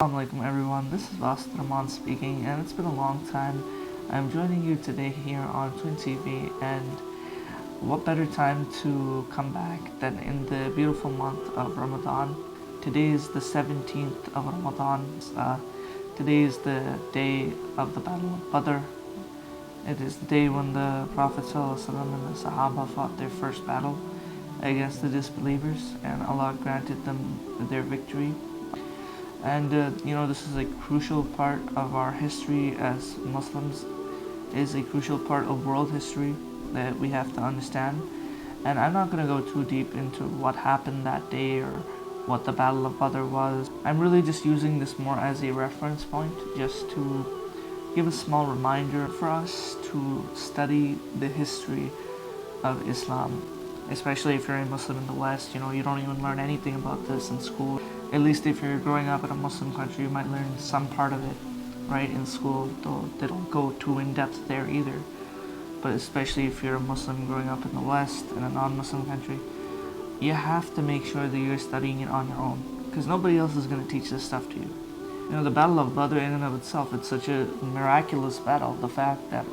Assalamu alaikum everyone, this is Basit Rehman speaking, and it's been a long time. I'm joining you today here on Twin TV, and what better time to come back than in the beautiful month of Ramadan. Today is the 17th of Ramadan. Today is the day of the Battle of Badr. It is the day when the Prophet ﷺ and the Sahaba fought their first battle against the disbelievers, and Allah granted them their victory. And this is a crucial part of our history as Muslims. It is a crucial part of world history that we have to understand. And I'm not going to go too deep into what happened that day or what the Battle of Badr was. I'm really just using this more as a reference point, just to give a small reminder for us to study the history of Islam. Especially if you're a Muslim in the West, you don't even learn anything about this in school. At least if you're growing up in a Muslim country, you might learn some part of it, right, in school, though they don't go too in-depth there either. But especially if you're a Muslim growing up in the West, in a non-Muslim country, you have to make sure that you're studying it on your own, because nobody else is going to teach this stuff to you. The Battle of Badr in and of itself, it's such a miraculous battle. The fact that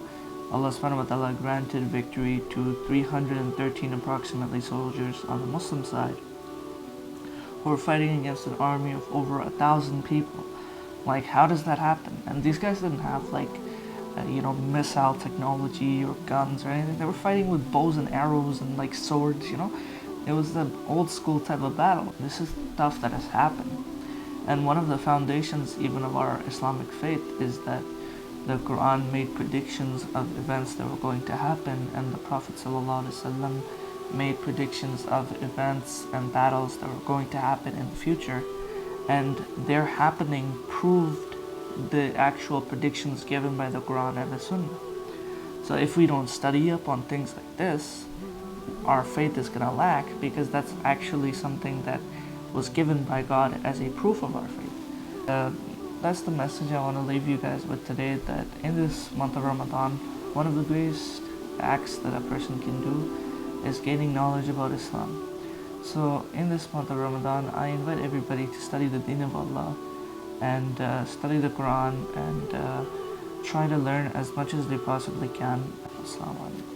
Allah subhanahu wa ta'ala granted victory to 313 approximately soldiers on the Muslim side, who were fighting against an army of over 1,000 people. Like, how does that happen? And these guys didn't have missile technology or guns or anything. They were fighting with bows and arrows and swords. It was the old school type of battle. This is stuff that has happened. And one of the foundations even of our Islamic faith is that the Quran made predictions of events that were going to happen, and the Prophet ﷺ made predictions of events and battles that were going to happen in the future, and their happening proved the actual predictions given by the Quran and the Sunnah. So if we don't study up on things like this, our faith is going to lack, because that's actually something that was given by God as a proof of our faith. That's the message I want to leave you guys with today, that in this month of Ramadan, one of the greatest acts that a person can do is gaining knowledge about Islam. So in this month of Ramadan, I invite everybody to study the Deen of Allah and study the Quran and try to learn as much as they possibly can. Assalamu alaikum.